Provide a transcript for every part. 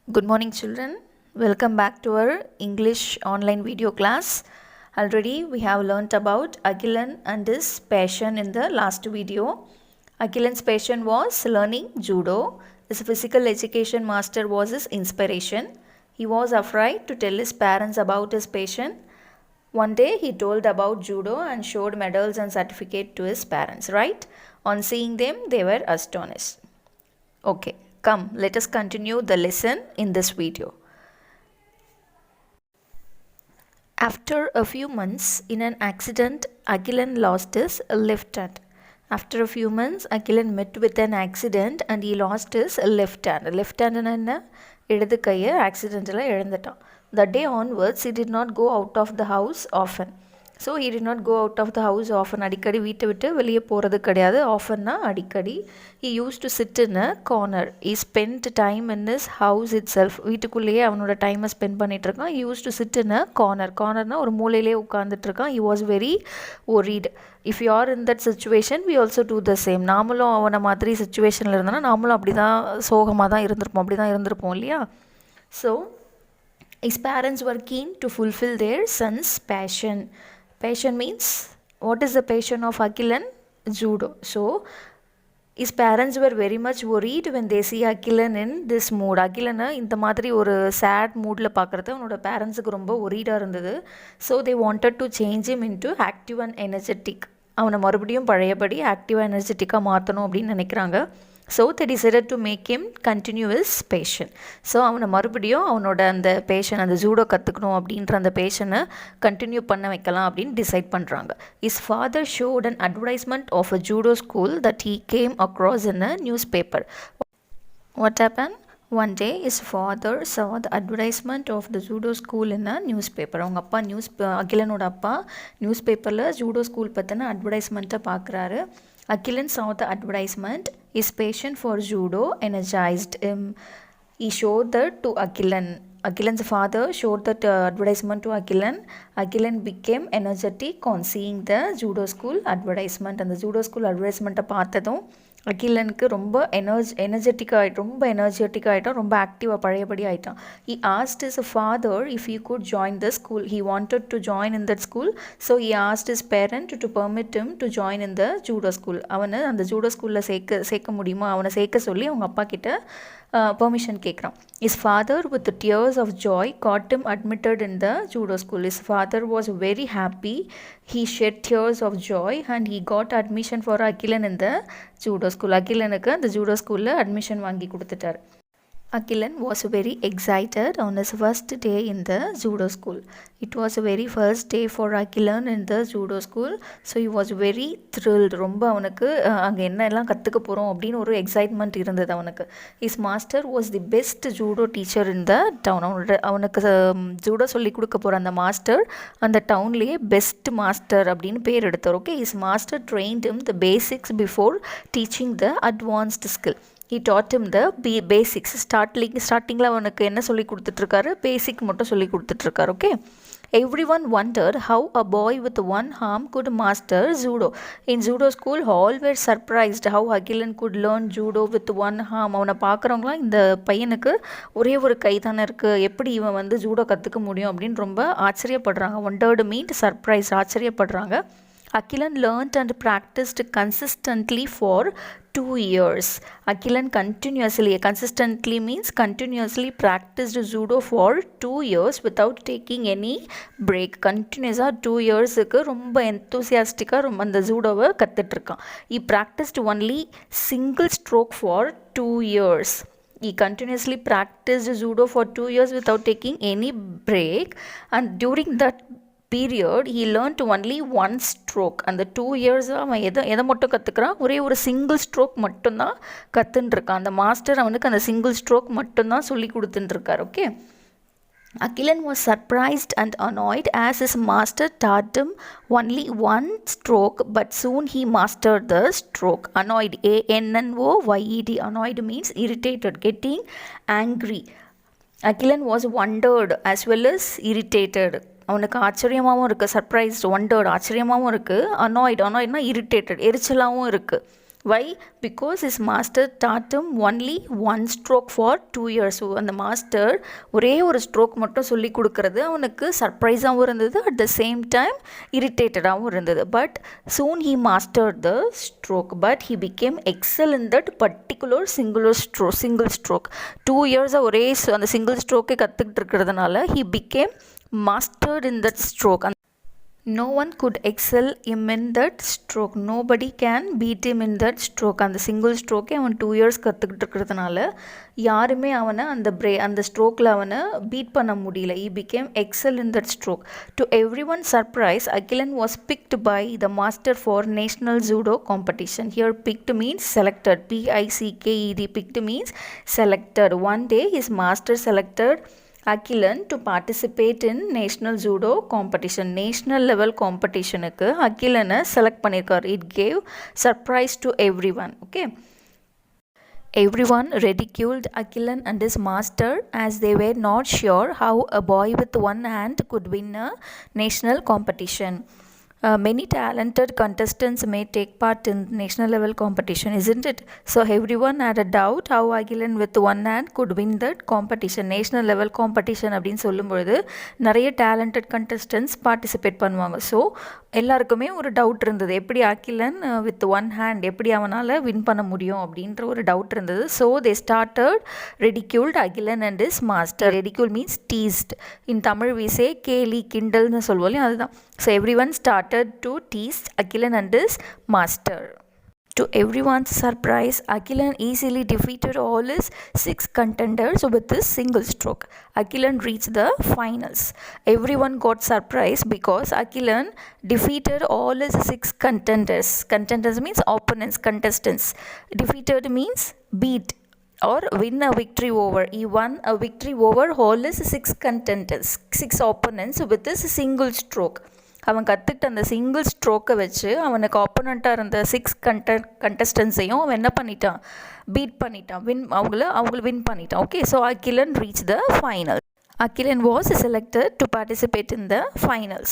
Good morning, children. Welcome back to our English online video class. Already we have learnt about Agilan and his passion in the last video. Agilan's passion was learning judo. His physical education master was his inspiration. He was afraid to tell his parents about his passion. One day he told about judo and showed medals and certificate to his parents, right? On seeing them, they were astonished. Okay, come, let us continue the lesson in this video. After a few months, in an accident, Agilan lost his left hand. After a few months, Agilan met with an accident and he lost his left hand. Left hand என்ன இடது கையை ஆக்சிடென்ட்டில் இழந்துட்டான். The day onwards, he did not go out of the house often. So he did not go out of the house often. அடிக்கடி வீட்டை விட்டு வெளியே போகிறது கிடையாது. ஆஃபன்னா அடிக்கடி. He used to sit in a corner. He spent time in his house itself. வீட்டுக்குள்ளேயே அவனோட டைமை ஸ்பெண்ட் பண்ணிகிட்டு இருக்கான். He used to sit in a corner. கார்னர்னால் ஒரு மூலையிலே உட்காந்துட்டு இருக்கான். He was very worried. If you are in that situation, we also do the same. நாமளும் அவனை மாதிரி சுச்சுவேஷனில் இருந்தோன்னா நாமளும் அப்படி தான் சோகமாக தான் இருந்திருப்போம். அப்படி தான் இருந்திருப்போம் இல்லையா? So his parents were keen to fulfill their son's passion. Passion means, what is the passion of Agilan? Judo. So his parents were very much worried when they see Agilan in this mood. Agilan இந்த மாதிரி ஒரு chat மூடில் பார்க்குறது அவனோட பேரண்ட்ஸுக்கு ரொம்ப ஒரீடாக இருந்தது. So they wanted to change him into active and energetic. அவனை மறுபடியும் பழையபடி ஆக்டிவாக எனர்ஜெட்டிக்காக மாற்றணும் அப்படின்னு நினைக்கிறாங்க. So they decided to make him continue his passion. So அவனை மறுபடியும் அவனோட அந்த பேஷன், அந்த ஜூடோ கற்றுக்கணும் அப்படின்ற அந்த பேஷனை கண்டினியூ பண்ண வைக்கலாம் அப்படின்னு டிசைட் பண்ணுறாங்க. His father showed an advertisement of a judo school that he came across in a newspaper. What happened? One day his father saw the advertisement of the judo school in a newspaper. அவங்க அப்பா அகிலனோட அப்பா news பேப்பரில் judo school பற்றின அட்வர்டைஸ்மெண்ட்டை பார்க்குறாரு. Agilan saw the advertisement. His passion for judo energized him. He showed that to Agilan. Agilan's father showed that advertisement to Agilan. Agilan became energetic on seeing the judo school advertisement. And the judo school advertisement பார்த்ததும் அகிலனுக்கு ரொம்ப ரொம்ப energetic ஆகிட்டான், ரொம்ப ஆக்டிவாக பழையபடி ஆகிட்டான். He asked his father if he could join the school. He wanted to join in that school. So he asked his parent to permit him to join in the judo school. அவனை அந்த judo ஸ்கூலில் சேர்க்க முடியுமா, அவனை சேர்க்க சொல்லி அவங்க அப்பா கிட்ட permission கேட்குறான். His father with tears of joy got him admitted in the judo school. His father was very happy. He shed tears of joy and he got admission for Agilan in the judo school. அகிலனுக்கு அந்த judo ஸ்கூலில் admission வாங்கி கொடுத்துட்டார். Agilan was very excited on his first day in the judo school. It was a very first day for Agilan in the judo school. So he was very thrilled. ரொம்ப அவனுக்கு அங்கே என்ன எல்லாம் கற்றுக்க போகிறோம் அப்படின்னு ஒரு எக்ஸைட்மெண்ட் இருந்தது அவனுக்கு. His master was the best judo teacher in the town. அவனுக்கு ஜூடோ சொல்லி கொடுக்க போகிற அந்த மாஸ்டர் அந்த டவுன்லேயே பெஸ்ட் மாஸ்டர் அப்படின்னு பேர் எடுத்தார். Okay, his master trained him the basics before teaching the advanced skill. He taught him the basics. ஸ்டார்டிங்கில் அவனுக்கு என்ன சொல்லி கொடுத்துட்ருக்காரு? பேசிக் மட்டும் சொல்லி கொடுத்துட்ருக்காரு. Okay, everyone wondered how a boy with one arm could master judo. In judo school, all were surprised how Agilan could learn judo with one arm. அவனை பார்க்குறவங்களாம் இந்த பையனுக்கு ஒரே ஒரு கை தானே இருக்குது, எப்படி இவன் வந்து ஜூடோ கற்றுக்க முடியும் அப்படின்னு ரொம்ப ஆச்சரியப்படுறாங்க. wondered means surprise, ஆச்சரியப்படுறாங்க. Agilan learned and practiced consistently for 2 years. Agilan consistently means continuously practiced judo for 2 years without taking any break. Continuously 2 yearsக்கு ரொம்ப enthusiastic-ஆ ரொம்ப அந்த ஜூடோவை கற்றுட்ருக்கான். He practiced only single stroke for 2 years. He continuously practiced judo for 2 years without taking any break, and during that period he learned only one stroke. அந்த 2 years அவன் எதை மட்டும் கற்றுக்கிறான்? ஒரே ஒரு single stroke மட்டும்தான் கற்றுன்ட்ருக்கான். அந்த மாஸ்டர் அவனுக்கு அந்த சிங்கிள் ஸ்ட்ரோக் மட்டும்தான் சொல்லி கொடுத்துட்டுருக்கார். Okay, Agilan was surprised and annoyed as his master taught him only one stroke, but soon he mastered the stroke. Annoyed, ANNOYED. Annoyed means irritated, getting angry. Agilan was wondered as well as irritated. அவனுக்கு ஆச்சரியமாகவும் இருக்குது, surprised, ஒண்டர்டு, ஆச்சரியமாகவும் இருக்குது. அனாய்டுனா irritated, எரிச்சலாகவும் இருக்குது. Why? Because his master taught him only one stroke for 2 years. So அந்த master ஒரே ஒரு stroke மட்டும் சொல்லி கொடுக்கறது அவனுக்கு சர்ப்ரைஸாகவும் இருந்தது, அட் த சேம் டைம் இரிட்டேட்டடாகவும் இருந்தது. But soon he mastered the stroke, but he became excel in that particular single stroke. 2 years ஒரே அந்த சிங்கிள் ஸ்ட்ரோக்கே கற்றுக்கிட்டு இருக்கிறதுனால he became mastered in that stroke. No one could excel him in that stroke. Nobody can beat him in that stroke. அந்த single ஸ்ட்ரோக்கே அவன் 2 years கற்றுக்கிட்டு இருக்கிறதுனால யாருமே அவனை அந்த ஸ்ட்ரோக்கில் அவனை பீட் பண்ண முடியல. He became excel in that stroke. To everyone's surprise, Agilan was picked by the master for national judo competition. Here picked means selected. P-I-C-K-E-D. Picked means selected. One day his master selected Agilan to participate in national judo competition. National level competitionக்கு அகிலனை select பண்ணியிருக்கார். It gave surprise to everyone. Okay. Everyone ridiculed Agilan and his master as they were not sure how a boy with one hand could win a national competition. Many talented contestants may take part in national level competition, isn't it? So everyone had a doubt how Agilan with one hand could win that competition. National level competition அப்படின்னு சொல்லும்பொழுது நிறைய talented contestants participate பண்ணுவாங்க. So எல்லாருக்குமே ஒரு doubt இருந்தது, எப்படி Akilan with one hand எப்படி அவனால் வின் பண்ண முடியும் அப்படின்ற ஒரு டவுட் இருந்தது. So they started ridiculed Agilan and his master. Ridicule means teased. In Tamil we say கேலி கிண்டல்னு சொல்லுவோம் இல்லையா, அதுதான். So everyone started to teased Agilan and his master. To everyone's surprise, Agilan easily defeated all his 6 contenders with his single stroke. Agilan reached the finals. Everyone got surprised because Agilan defeated all his 6 contenders. Contenders means opponents, contestants. Defeated means beat or win a victory over. He won a victory over all his 6 contenders, 6 opponents with his single stroke. அவன் கற்றுக்கிட்ட அந்த single ஸ்ட்ரோக்கை வச்சு அவனுக்கு ஆப்போனண்ட்டாக இருந்த 6 கண்டஸ்டன்ஸையும் அவன் என்ன பண்ணிட்டான், beat பண்ணிட்டான், அவங்கள வின் பண்ணிட்டான். Okay, so Akilan reach the final. Agilan was selected to participate in the finals.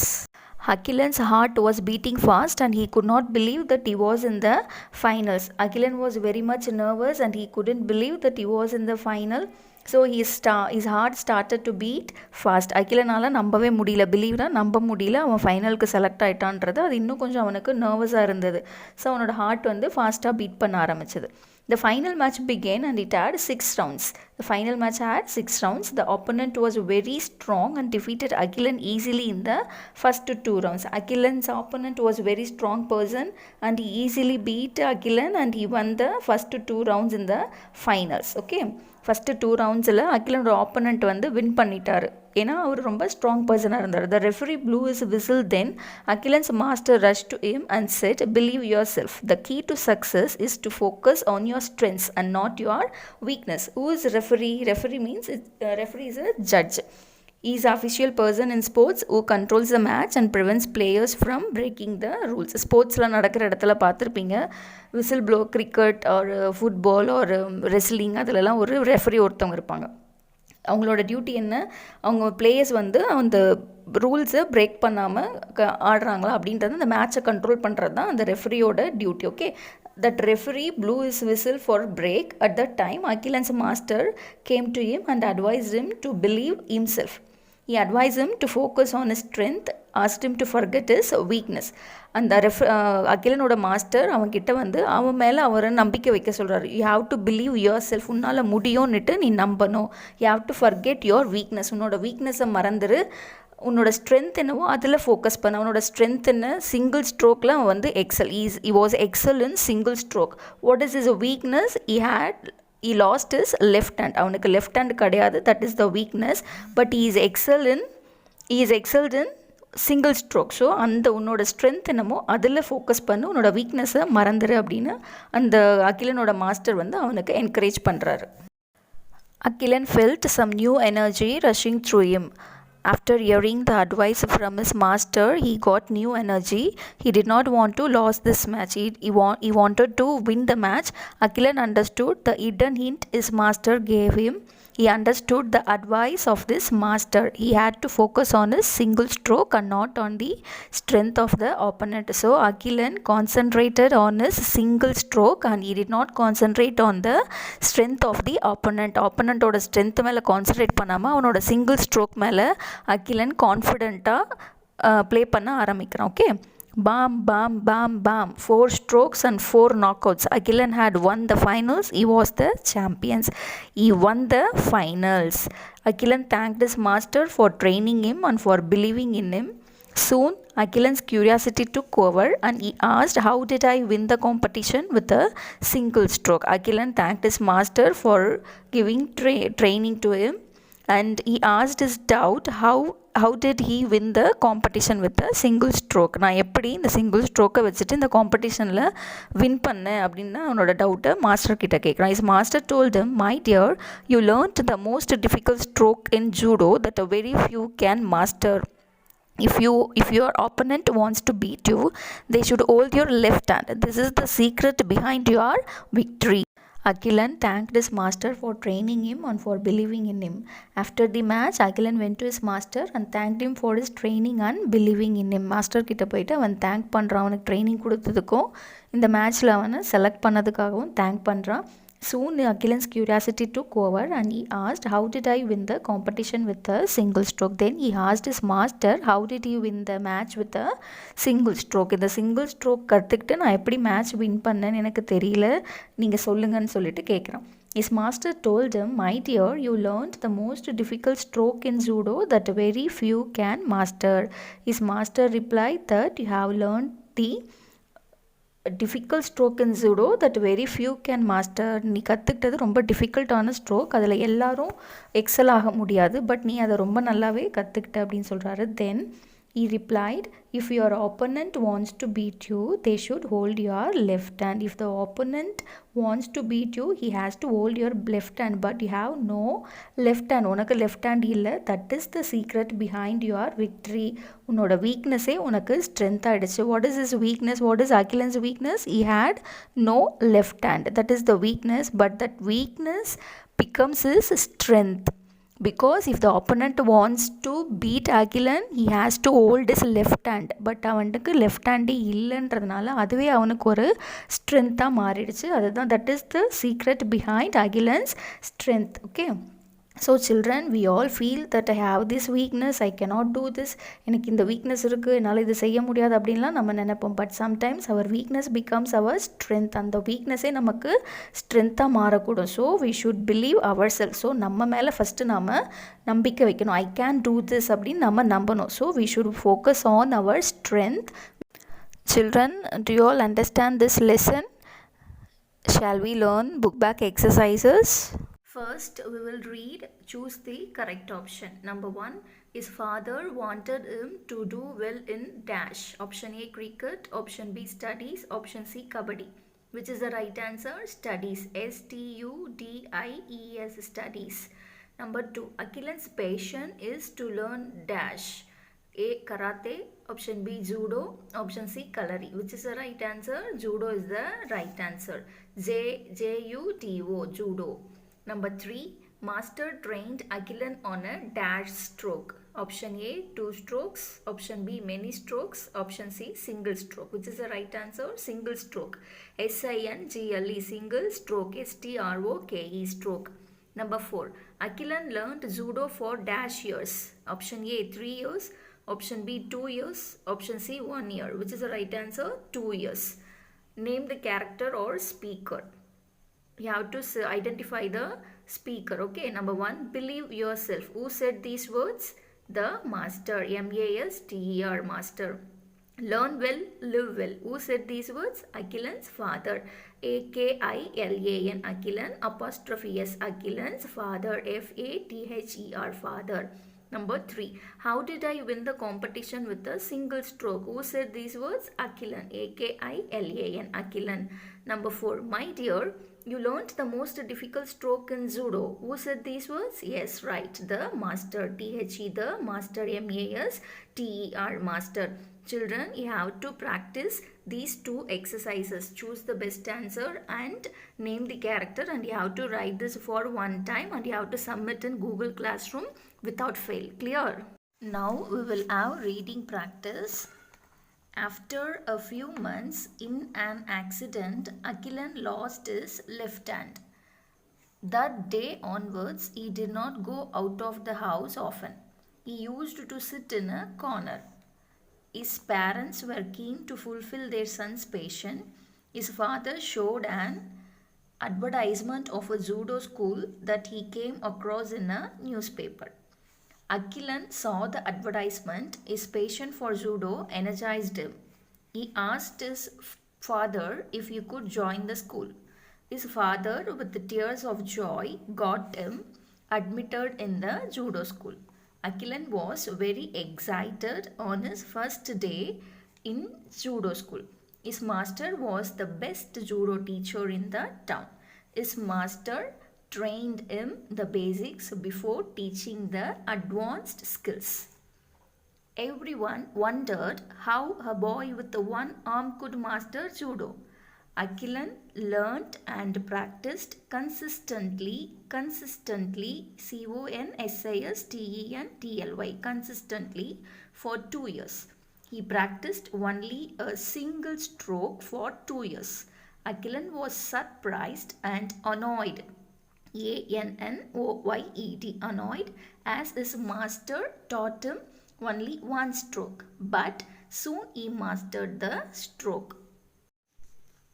Agilan's heart was beating fast and he could not believe that he was in the finals. Agilan was very much nervous and he couldn't believe that he was in the final. So his heart started to beat fast. அகிலனால் நம்பவே முடியல, பிலீவ்னா நம்ப முடியல அவன் ஃபைனலுக்கு select ஆகிட்டான்றது. அது இன்னும் கொஞ்சம் அவனுக்கு நர்வஸாக இருந்தது. ஸோ அவனோட ஹார்ட் ஃபாஸ்ட்டாக பீட் பண்ண ஆரம்பிச்சது. The final match began and it had 6 rounds. The final match had 6 rounds. The opponent was very strong and defeated Agilan easily in the first 2 rounds. Agilan's opponent was a very strong person and he easily beat Agilan and he won the first 2 rounds in the finals. Okay. First 2 ரவுண்ட்ஸில் அகிலனோட opponent win பண்ணிட்டார். ஏன்னா அவர் ரொம்ப strong பர்சனாக இருந்தார். The referee blew his whistle. Then Agilan's master rush to him and said, believe yourself. The key to success is to focus on your strengths and not your weakness. Who is referee? Referee means referee is a judge. He is an official person in sports who controls the match and prevents players from breaking the rules. ஸ்போர்ட்ஸ்லாம் நடக்கிற இடத்துல பார்த்துருப்பீங்க, whistle flow, cricket ஒரு football ஒரு wrestling, அதிலலாம் ஒரு referee ஒருத்தவங்க இருப்பாங்க. அவங்களோட டியூட்டி என்ன, அவங்க பிளேயர்ஸ் அந்த ரூல்ஸை பிரேக் பண்ணாமல் ஆடுறாங்களா அப்படின்றது அந்த மேட்சை கண்ட்ரோல் பண்ணுறது தான் அந்த ரெஃபரியோட duty. Okay, that referee blew his whistle for break. At that time, Agilan's master came to him and advised him to believe himself. He advised him to focus on his strength, asked him to forget his weakness. அந்த அகிலனோட master அவன்கிட்ட அவன் மேலே அவரை நம்பிக்கை வைக்க சொல்கிறாரு. You have to believe your self. உன்னால் முடியும்னுட்டு நீ நம்பணும். You have to forget your weakness. உன்னோட வீக்னஸை மறந்துரு, உன்னோட ஸ்ட்ரென்த் என்னவோ அதில் ஃபோக்கஸ் பண்ண. அவனோட ஸ்ட்ரென்த் என்ன, சிங்கிள் ஸ்ட்ரோக்கில் அவன் XL. he was excel in single stroke. what is his weakness? he lost his left hand. அவனுக்கு லெஃப்ட் ஹேண்ட் கிடையாது, that is the weakness. But he is excelled in single stroke. So அந்த உன்னோட strength என்னமோ அதில் focus பண்ணு, உன்னோட வீக்னஸை மறந்துரு அப்படின்னு அந்த அகிலனோட மாஸ்டர் அவனுக்கு என்கரேஜ் பண்ணுறாரு. Agilan felt some new energy rushing through him. After hearing the advice from his master, he got new energy. He did not want to lose this match. He wanted to win the match. Agilan understood the hidden hint his master gave him. He understood the advice of this master. He had to focus on his single stroke and not on the strength of the opponent. So Agilan concentrated on his single stroke and he did not concentrate on the strength of the opponent. Opponent oda strength மேலே concentrate பண்ணாமல் அவனோட single stroke மேலே அகிலன் கான்ஃபிடெண்ட்டாக play பண்ண ஆரம்பிக்கிறான். Okay, bam bam bam bam, 4 strokes and 4 knockouts. Agilan had won the finals. He was the champions. He won the finals. Agilan thanked his master for training him and for believing in him. Soon Agilan's curiosity took over and he asked, how did I win the competition with a single stroke? Agilan thanked his master for giving training to him and he asked his doubt, how did he win the competition with a single stroke? நான் எப்படி இந்த single ஸ்ட்ரோக்கை வச்சுட்டு இந்த காம்படிஷனில் win பண்ணேன் அப்படின்னு அவனோட டவுட்டை மாஸ்டர் கிட்ட கேட்குறான். Is master told him, my dear, you learnt the most difficult stroke in judo that a very few can master. If your opponent wants to beat you, they should hold your left hand. This is the secret behind your victory. Agilan thanked his master for training him and for believing in him. After the match, Agilan went to his master and thanked him for his training and believing in him. Master கிட்ட போயிட்டு அவன் thank பண்ணுறான், அவனுக்கு training கொடுத்ததுக்கும் இந்த மேட்ச்சில் அவனை select பண்ணதுக்காகவும் thank பண்ணுறான். Soon Agilan's curiosity took over and he asked, how did I win the competition with a single stroke? Then he asked his master, how did you win the match with a single stroke? இந்த single stroke கற்றுக்கிட்டு நான் எப்படி match win பண்ணேன்னு எனக்கு தெரியல, நீங்கள் சொல்லுங்கன்னு சொல்லிட்டு கேட்குறான். His master told him, my dear, you learned the most difficult stroke in judo that very few can master. His master replied that you have learned the difficult stroke in judo that very few can master. நீ கற்றுக்கிட்டது ரொம்ப டிஃபிகல்ட்டான stroke, அதில் எல்லாரும் XL ஆக முடியாது, but நீ அதை ரொம்ப நல்லாவே கற்றுக்கிட்ட அப்படின்னு சொல்கிறாரு. தென் he replied, if your opponent wants to beat you, they should hold your left hand. If the opponent wants to beat you, he has to hold your left hand, but you have no left hand. உனக்கு left hand இல்லை. That is the secret behind your victory. உன்னோட வீக்னஸே உனக்கு strength ஆகிடுச்சு. What is his weakness? What is Agilan's weakness? He had no left hand. That is the weakness, but that weakness becomes his strength. Because if the opponent wants to beat Agilan, he has to hold his left hand. But அவனுக்கு left ஹேண்டே இல்லைன்றதுனால அதுவே அவனுக்கு ஒரு ஸ்ட்ரென்த்தாக மாறிடுச்சு. அதுதான் that is the secret behind Agilan's strength. Okay, so children, we all feel that I have this weakness, I cannot do this, எனக்கு இந்த வீக்னஸ் இருக்குது, என்னால் இது செய்ய முடியாது அப்படின்லாம் நம்ம நினைப்போம். But sometimes our weakness becomes our strength. அந்த வீக்னஸே நமக்கு ஸ்ட்ரென்த்தாக மாறக்கூடும். So we should believe our self. ஸோ நம்ம மேலே ஃபஸ்ட்டு நம்ம நம்பிக்கை வைக்கணும். ஐ கேன் டூ திஸ் அப்படின்னு நம்ம நம்பணும். So we should focus on our strength. Children, do you all understand this lesson? Shall we learn book back exercises? First, we will read, choose the correct option. Number 1, his father wanted him to do well in dash. Option A, cricket. Option B, studies. Option C, kabaddi. Which is the right answer? Studies. STUDIES, studies. Number 2, Agilan's passion is to learn dash. A, karate. Option B, judo. Option C, kalari. Which is the right answer? Judo is the right answer. JUDO, judo. Number 3, master trained Agilan on a dash stroke. Option A, 2 strokes. Option B, many strokes. Option C, single stroke. Which is the right answer? Single stroke. SINGLE, single stroke. STROKE, stroke. Number 4, Agilan learned judo for dash years. Option A, 3 years. Option B, 2 years. Option C, 1 year. Which is the right answer? 2 years. Name the character or speaker. You have to identify the speaker. Okay, number 1, believe yourself. Who said these words? The master. MASTER, master. Learn well, live well. Who said these words? Agilan's father. AKILAN, Agilan, apostrophe S, Agilan's father. FATHER, father. Number 3, how did I win the competition with a single stroke? Who said these words? Agilan. AKILAN, Agilan. Number 4, my dear, you learnt the most difficult stroke in judo. Who said these words? Yes, right. The master. THE, the master. MASTER, master. Children, you have to practice these two exercises. Choose the best answer and name the character, and you have to write this for one time and you have to submit in Google Classroom without fail. Clear? Now we will have reading practice. After a few months in an accident, Akilan lost his left hand. That day onwards, he did not go out of the house often. He used to sit in a corner. His parents were keen to fulfill their son's passion. His father showed an advertisement of a judo school that he came across in a newspaper. Akilan saw the advertisement. His passion for judo energized him. He asked his father if he could join the school. His father, with tears of joy, got him admitted in the judo school. Akilan was very excited on his first day in judo school. His master was the best judo teacher in the town. His master trained him the basics before teaching the advanced skills. Everyone wondered how a boy with one arm could master judo. Akilan learnt and practiced consistently, consistently for 2 years. He practiced only a single stroke for 2 years. Akilan was surprised and annoyed, ANNOYED, annoyed, as his master taught him only one stroke, but soon he mastered the stroke.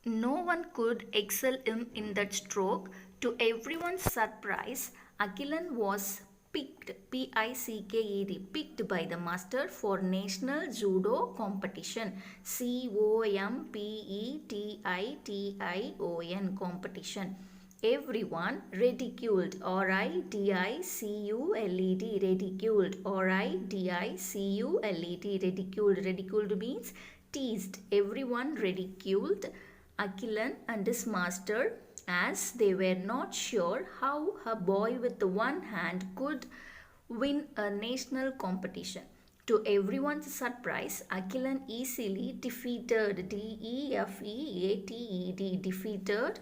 No one could excel him in that stroke. To everyone's surprise, Akilan was picked, PICKED, picked by the master for National Judo Competition, COMPETITION competition. Everyone ridiculed, RIDICULED, ridiculed, RIDICULED, ridiculed. Ridiculed means teased. Everyone ridiculed Akilan and his master, as they were not sure how a boy with one hand could win a national competition. To everyone's surprise, Akilan easily defeated, DEFEATED, defeated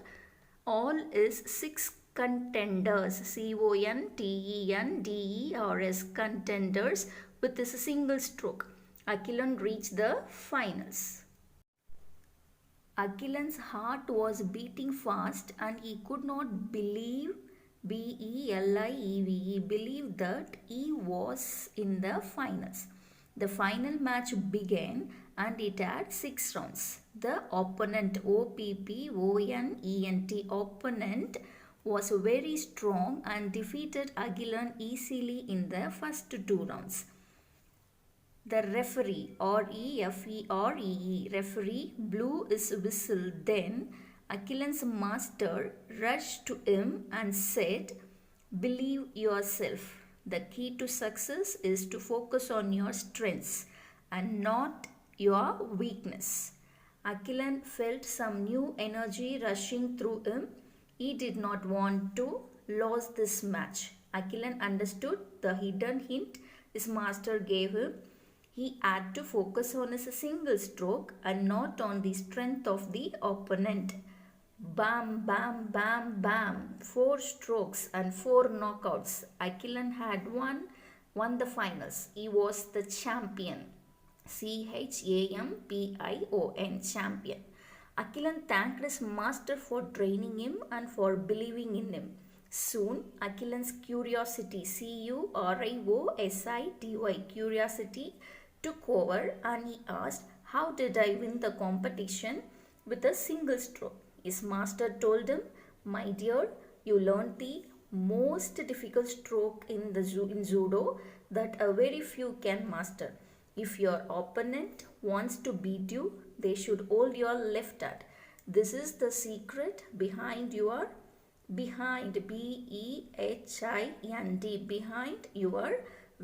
all his 6 contenders, CONTENDERS, contenders, with his single stroke. Akilan reached the finals. Akilan's heart was beating fast and he could not believe, believe that he was in the finals. The final match began and it had 6 rounds. The opponent, OPPONENT, opponent was very strong and defeated Akilan easily in the first 2 rounds. The referee, REFEREE, referee blew his whistle. Then Akilan's master rushed to him and said, "Believe yourself. The key to success is to focus on your strengths and not your weakness." Akilan felt some new energy rushing through him. He did not want to lose this match. Akilan understood the hidden hint his master gave him. He had to focus on his single stroke and not on the strength of the opponent. Bam, bam, bam, bam. 4 strokes and 4 knockouts. Akilan had won the finals. He was the champion. CHAMPION, champion. Akilan thanked his master for training him and for believing in him. Soon, Akilan's curiosity, CURIOSITY, curiosity, took over and he asked, "How did I win the competition with a single stroke?" His master told him, "My dear, you learned the most difficult stroke in judo that a very few can master. If your opponent wants to beat you, they should hold your left hand. This is the secret behind BEHIND, behind your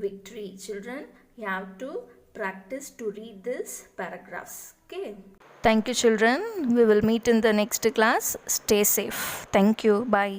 victory." Children, you have to practice to read these paragraphs. Okay. Thank you, children. We will meet in the next class. Stay safe. Thank you. Bye.